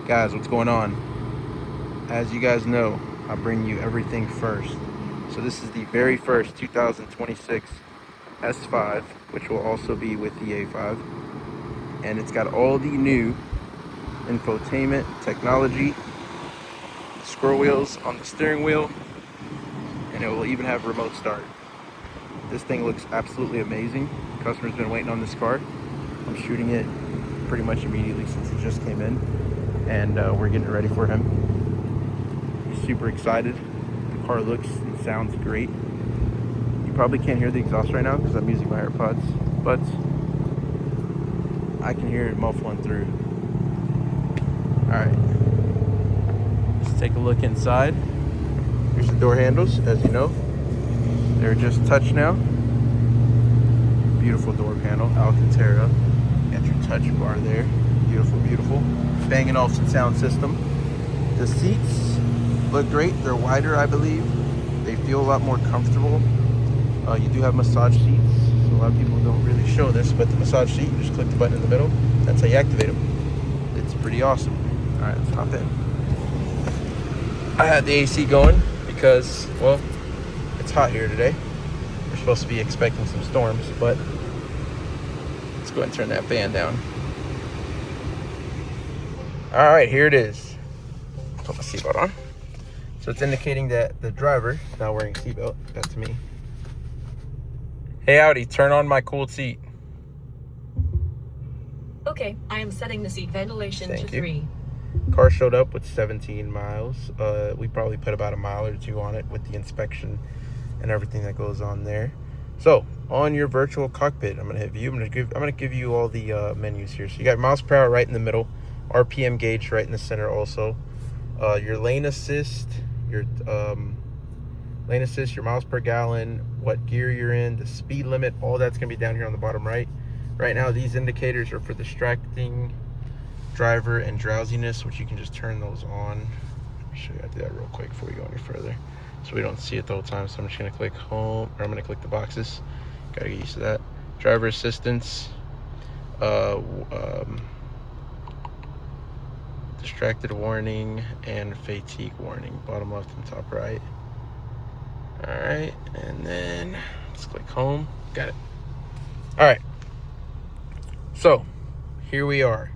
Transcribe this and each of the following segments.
Guys, what's going on? As you guys know, I bring you everything first. So this is the very first 2026 S5, which will also be with the A5. And it's got all the new infotainment technology, scroll wheels on the steering wheel, and it will even have remote start. This thing looks absolutely amazing. The customer's been waiting on this car. I'm shooting it pretty much immediately since it just came in, and we're getting it ready for him. He's super excited. The car looks and sounds great. You probably can't hear the exhaust right now because I'm using my AirPods, but I can hear it muffling through. Alright, let's take a look inside. Here's the door handles, as you know. They're just touch now. Beautiful door panel, Alcantara. Got your touch bar there. Beautiful, beautiful. Bang & Olufsen sound system. The seats look great. They're wider, I believe. They feel a lot more comfortable. You do have massage seats. So a lot of people don't really show this, but the massage seat, you just click the button in the middle. That's how you activate them. It's pretty awesome. All right, let's hop in. I had the AC going because, well, it's hot here today. We're supposed to be expecting some storms, but let's go ahead and turn that fan down. All right, here it is. Put my seatbelt on. So it's indicating that the driver is not wearing a seatbelt. That's me. Hey Audi, turn on my cooled seat. Okay, I am setting the seat ventilation Thank to you. 3. Car showed up with 17 miles. We probably put about a mile or two on it with the inspection and everything that goes on there. So on your virtual cockpit, I'm gonna hit view. I'm gonna give you all the menus here. So you got miles per hour right in the middle, RPM gauge right in the center also. Your lane assist, your miles per gallon, what gear you're in, the speed limit, all that's gonna be down here on the bottom right. Right now, these indicators are for distracting driver and drowsiness, which you can just turn those on. Let me show you how to do that real quick before we go any further, so we don't see it the whole time. So I'm just gonna click home, or I'm gonna click the boxes. Gotta get used to that. Driver assistance, distracted warning, and fatigue warning, bottom left and top right. All right, and then let's click home. Got it. All right, so here we are.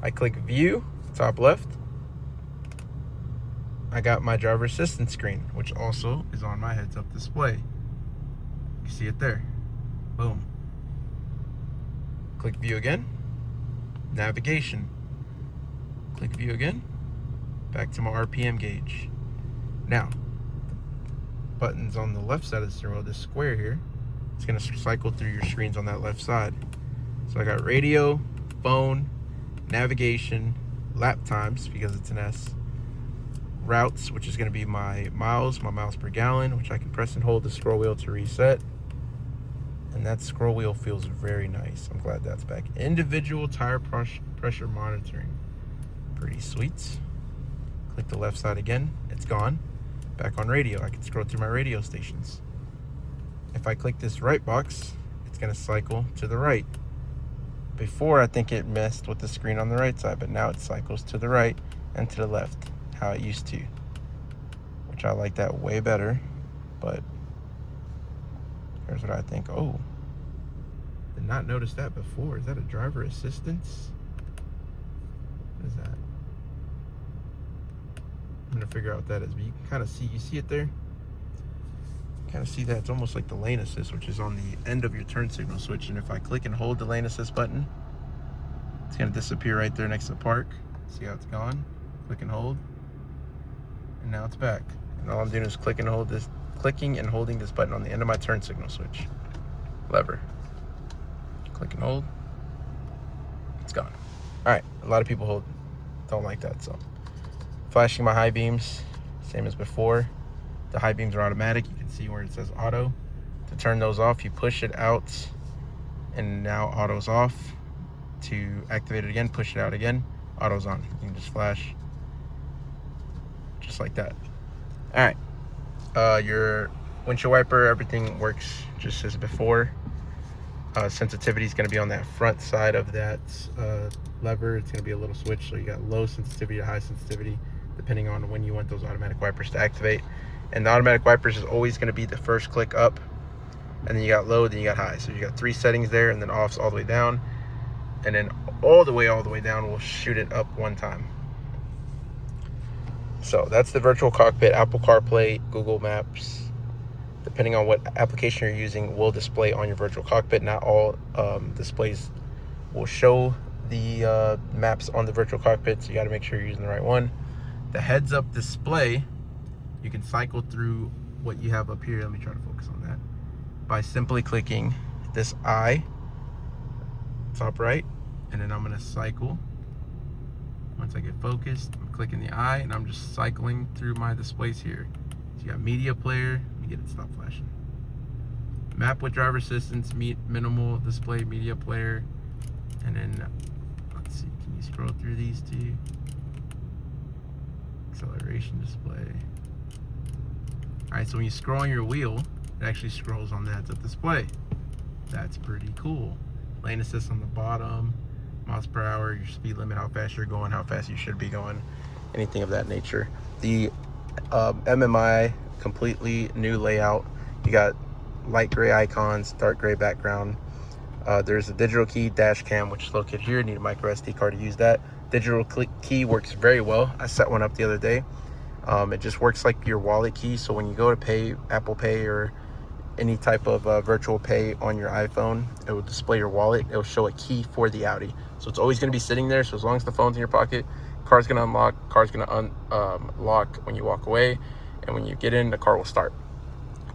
I click view, top left. I got my driver assistance screen, which also is on my heads-up display. You can see it there. Boom. Click view again. Navigation. Click view again. Back to my RPM gauge. Now, buttons on the left side of the steering wheel, this square here, it's gonna cycle through your screens on that left side. So I got radio, phone, navigation, lap times because it's an S, routes, which is going to be my miles per gallon, which I can press and hold the scroll wheel to reset, and that scroll wheel feels very nice. I'm glad that's back. Individual tire pressure monitoring, pretty sweet. Click the left side again, it's gone. Back on radio, I can scroll through my radio stations. If I click this right box, it's going to cycle to the right. Before, I think it messed with the screen on the right side, but now it cycles to the right and to the left, how it used to, which I like that way better. But here's what I think. Oh, did not notice that before. Is that a driver assistance? What is that? I'm gonna figure out what that is, but you can kind of see, you see it there? Kind of see that it's almost like the lane assist, which is on the end of your turn signal switch. And if I click and hold the lane assist button, it's gonna disappear right there next to park. See how it's gone? Click and hold, and now it's back. And all I'm doing is clicking and holding this button on the end of my turn signal switch lever. Click and hold, it's gone. All right, a lot of people don't like that. So flashing my high beams, same as before. The high beams are automatic. You can see where it says auto. To turn those off, you push it out, and now auto's off. To activate it again, push it out again, auto's on. You can just flash, just like that. All right, your windshield wiper, everything works just as before. sensitivity is going to be on that front side of that lever. It's going to be a little switch, so you got low sensitivity to high sensitivity depending on when you want those automatic wipers to activate. And the automatic wipers is always going to be the first click up, and then you got low, then you got high. So you got 3 settings there, and then off's all the way down, and then all the way down, we'll shoot it up 1 time. So that's the virtual cockpit. Apple CarPlay, Google Maps, depending on what application you're using, will display on your virtual cockpit. Not all displays will show the maps on the virtual cockpit, so you got to make sure you're using the right one. The heads-up display, you can cycle through what you have up here. Let me try to focus on that. By simply clicking this eye, top right, and then I'm going to cycle. Once I get focused, I'm clicking the eye, and I'm just cycling through my displays here. So you got media player. Let me get it to stop flashing. Map with driver assistance, minimal display, media player, and then let's see. Can you scroll through these two? Acceleration display. All right, so when you scroll on your wheel, it actually scrolls on the heads-up display. That's pretty cool. Lane assist on the bottom, miles per hour, your speed limit, how fast you're going, how fast you should be going, anything of that nature. The MMI, completely new layout. You got light gray icons, dark gray background. There's a digital key dash cam, which is located here. You need a micro SD card to use that. Digital key works very well. I set one up the other day. It just works like your wallet key. So when you go to pay, Apple Pay or any type of virtual pay on your iPhone, it will display your wallet. It will show a key for the Audi. So it's always going to be sitting there. So as long as the phone's in your pocket, car's going to unlock, car's going to unlock when you walk away. And when you get in, the car will start.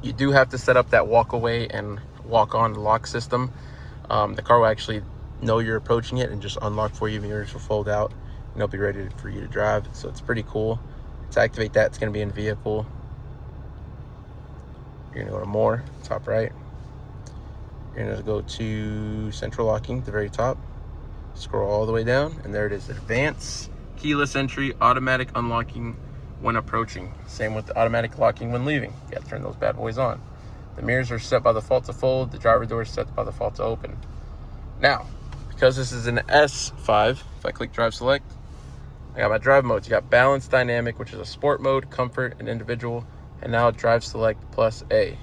You do have to set up that walk away and walk on lock system. The car will actually know you're approaching it and just unlock for you. Mirrors will fold out and it'll be ready for you to drive. So it's pretty cool. To activate that, it's going to be in vehicle. You're going to go to more, top right. You're going to go to central locking at the very top. Scroll all the way down, and there it is. Advanced keyless entry, automatic unlocking when approaching. Same with the automatic locking when leaving. You got to turn those bad boys on. The mirrors are set by default to fold. The driver door is set by default to open. Now, because this is an S5, if I click drive select, I got my drive modes. You got balance, dynamic, which is a sport mode, comfort, and individual, and now drive select plus A.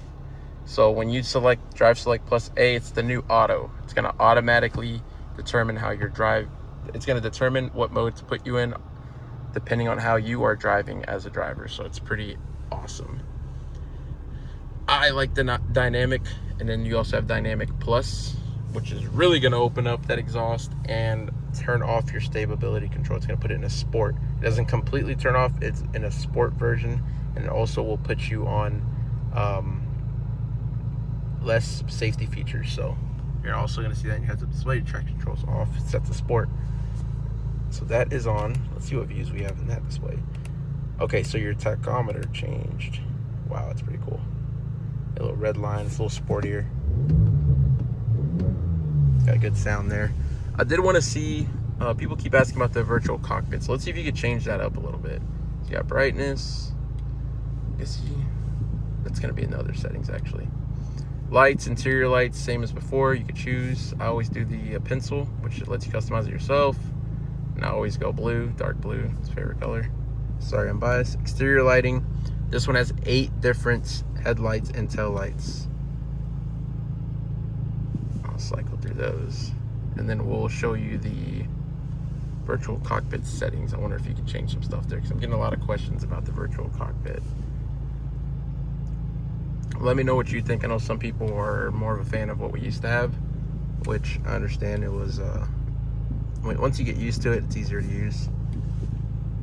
So when you select drive select plus A, it's the new auto. It's going to automatically determine how your drive, it's going to determine what mode to put you in depending on how you are driving as a driver. So it's pretty awesome. I like the dynamic, and then you also have dynamic plus, which is really going to open up that exhaust and turn off your stability control. It's going to put it in a sport. It doesn't completely turn off. It's in a sport version, and it also will put you on less safety features. So you're also going to see that in your heads-up display. Your traction control's off. It's set to sport. So that is on. Let's see what views we have in that display. Okay, so your tachometer changed. Wow, that's pretty cool. A little red line. It's a little sportier. Got a good sound there. I did want to see, people keep asking about the virtual cockpit. So let's see if you could change that up a little bit. So you got brightness. You see, that's going to be in the other settings actually. Lights, interior lights, same as before. You could choose. I always do the pencil, which lets you customize it yourself. And I always go blue, dark blue. It's favorite color. Sorry, I'm biased. Exterior lighting. This one has 8 different headlights and tail lights. I'll cycle through those. And then we'll show you the virtual cockpit settings. I wonder if you can change some stuff there, because I'm getting a lot of questions about the virtual cockpit. Let me know what you think. I know some people are more of a fan of what we used to have, which I understand. It was once you get used to it, it's easier to use,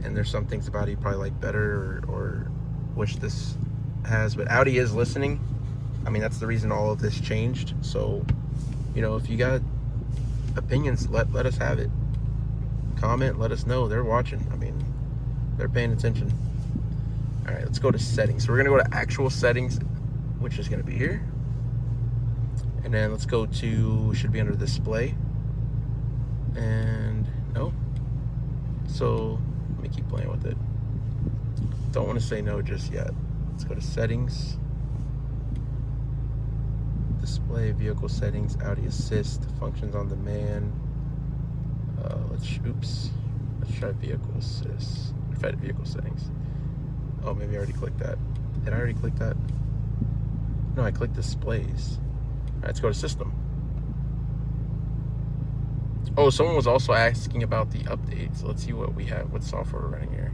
and there's some things about it you probably like better or wish this has. But Audi is listening. I mean, that's the reason all of this changed. So, you know, if you got opinions, let us have it. Comment, let us know. They're watching. I mean, they're paying attention. All right, let's go to settings. So we're gonna go to actual settings, which is gonna be here. And then let's go to, should be under display. And no. So let me keep playing with it. Don't want to say no just yet. Let's go to settings. display, vehicle settings, Audi Assist, functions on demand. Let's try vehicle assist. Vehicle settings. Oh, maybe I already clicked that. Did I already click that? No, I clicked displays. All right, let's go to system. Oh, someone was also asking about the updates. Let's see what we have. What software we're running here.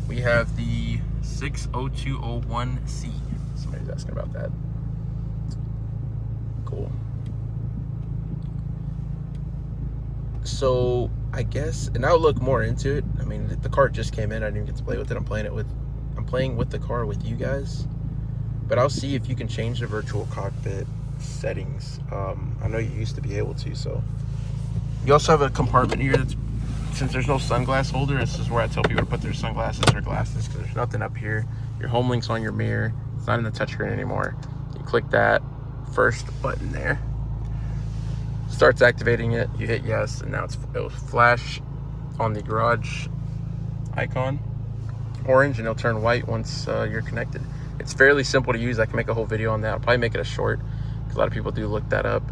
We have the 60201C. Somebody's asking about that. Cool. So I guess, and I'll look more into it. I mean, the car just came in. I didn't even get to play with it. I'm playing with the car with you guys. But I'll see if you can change the virtual cockpit settings. I know you used to be able to. So you also have a compartment here that's, since there's no sunglass holder, this is where I tell people to put their sunglasses or glasses, because there's nothing up here. Your home link's on your mirror. It's not in the touchscreen anymore. You click that first button there. Starts activating it. You hit yes, and now it'll flash on the garage icon, orange, and it'll turn white once you're connected. It's fairly simple to use. I can make a whole video on that. I'll probably make it a short, because a lot of people do look that up.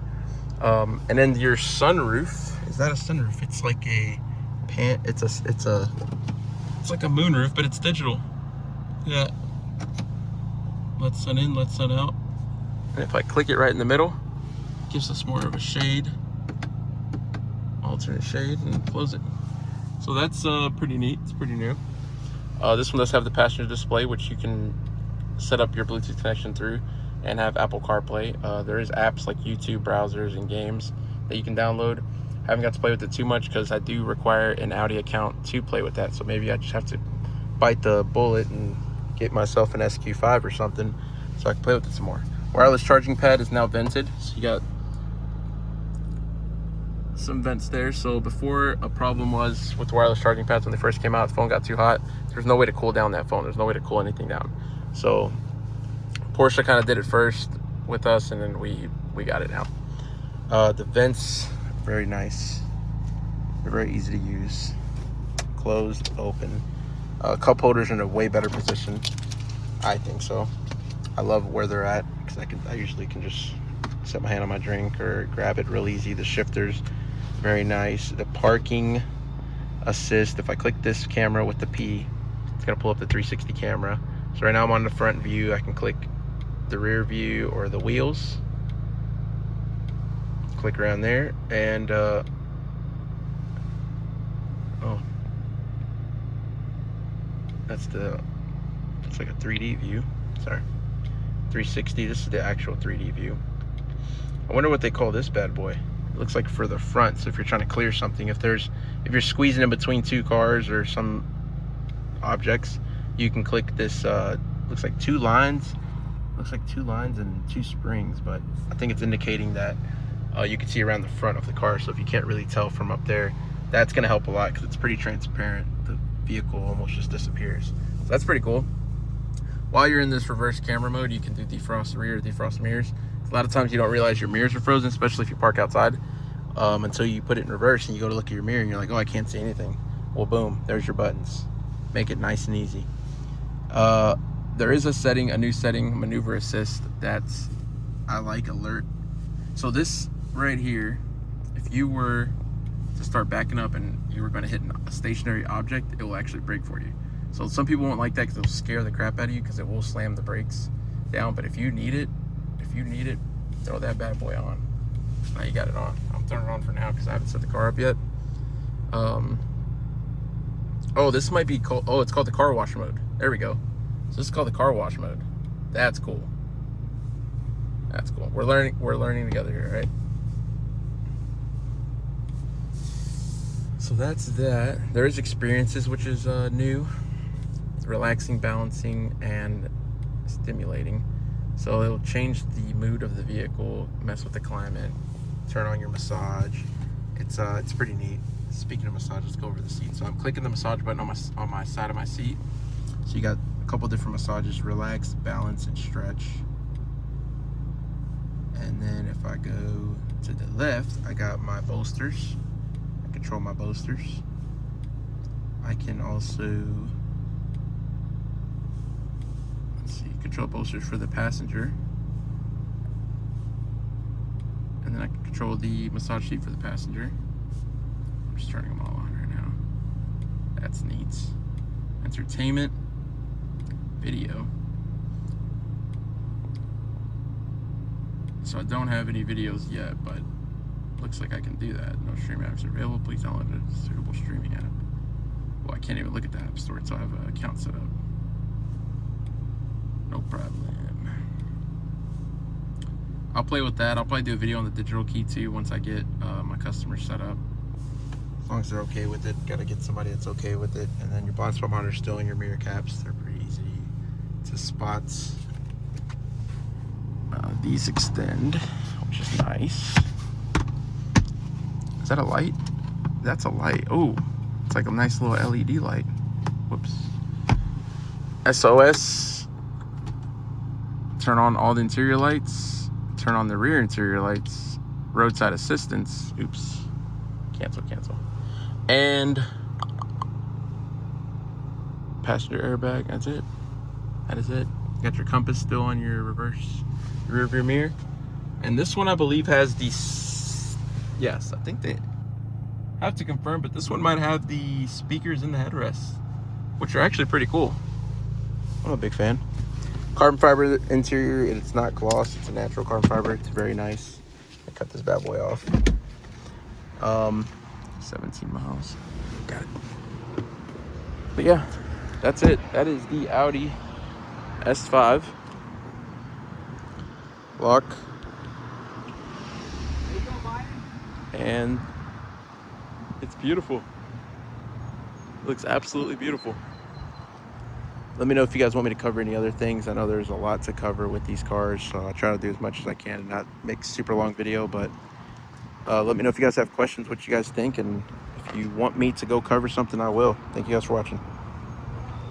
And then your sunroof, is that a sunroof? It's like a it's like a moonroof, but it's digital. Yeah. Let sun in, let sun out. And if I click it right in the middle, it gives us more of a shade, alternate shade, and close it. So that's pretty neat. It's pretty new. This one does have the passenger display, which you can set up your Bluetooth connection through and have Apple CarPlay. There is apps like YouTube, browsers, and games that you can download. I haven't got to play with it too much because I do require an Audi account to play with that. So maybe I just have to bite the bullet and get myself an SQ5 or something so I can play with it some more. Wireless charging pad is now vented. So you got some vents there. So before, a problem was with the wireless charging pads when they first came out, the phone got too hot. There's no way to cool down that phone. There's no way to cool anything down. So Porsche kind of did it first with us, and then we got it now. The vents, very nice. They're very easy to use. Closed, open. Cup holders are in a way better position. I think so. I love where they're at, because I usually can just set my hand on my drink or grab it real easy. The shifters, very nice. The parking assist, if I click this camera with the P, it's gonna pull up the 360 camera. So right now I'm on the front view. I can click the rear view or the wheels. Click around there, and oh, it's like a 3D view. Sorry, 360. This is the actual 3D view. I wonder what they call this bad boy. It looks like for the front. So if you're trying to clear something, if you're squeezing in between two cars or some objects, you can click this. Looks like two lines. Looks like two lines and two springs, but I think it's indicating that you can see around the front of the car. So if you can't really tell from up there, that's going to help a lot, because it's pretty transparent. The vehicle almost just disappears. So that's pretty cool. While you're in this reverse camera mode, you can do defrost the rear, defrost mirrors. A lot of times you don't realize your mirrors are frozen, especially if you park outside, until you put it in reverse and you go to look at your mirror and you're like, oh, I can't see anything. Well, boom, there's your buttons. Make it nice and easy. There is a new setting, maneuver assist, that's, I like, alert. So this right here, if you were to start backing up and you were going to hit a stationary object, it will actually brake for you. So some people won't like that because it'll scare the crap out of you, because it will slam the brakes down. But if you need it, throw that bad boy on. Now you got it on. I'm turning it on for now because I haven't set the car up yet. Oh, this might be called, oh, it's called the car wash mode. There we go. So this is called the car wash mode. That's cool. That's cool. We're learning together here, right? So that's that. There is experiences, which is new. It's relaxing, balancing, and stimulating. So it'll change the mood of the vehicle, mess with the climate, turn on your massage. It's pretty neat. Speaking of massage, let's go over the seat. So I'm clicking the massage button on my side of my seat. So you got a couple different massages: relax, balance, and stretch. And then if I go to the left, I got my bolsters. I control my bolsters. I can also, let's see, control bolsters for the passenger. And then I can control the massage seat for the passenger. I'm just turning them all on right now. That's neat. Entertainment, video. So I don't have any videos yet, but looks like I can do that. No streaming apps are available. Please download a suitable streaming app. Well, I can't even look at the app store until I have an account set up. No problem. I'll play with that. I'll probably do a video on the digital key too once I get my customer set up. As long as they're okay with it. Gotta get somebody that's okay with it. And then your blind spot monitor is still in your mirror caps. They're pretty easy to spot. These extend, which is nice. Is that a light? That's a light. Oh, it's like a nice little LED light. Whoops. SOS. Turn on all the interior lights. Turn on the rear interior lights. Roadside assistance. Oops. Cancel. And passenger airbag. That's it. That is it. You got your compass still on your rear view mirror. And this one I believe has the, yes, I think they have to confirm, but this one might have the speakers in the headrest, which are actually pretty cool. I'm a big fan. Carbon fiber interior, it's not gloss, it's a natural carbon fiber. It's very nice. I cut this bad boy off. 17 miles. Got it. But yeah, that's it. That is the Audi S5. Lock. And it's beautiful. It looks absolutely beautiful. Let me know if you guys want me to cover any other things. I know there's a lot to cover with these cars, so I try to do as much as I can and not make a super long video, but let me know if you guys have questions, what you guys think, and if you want me to go cover something, I will. Thank you guys for watching.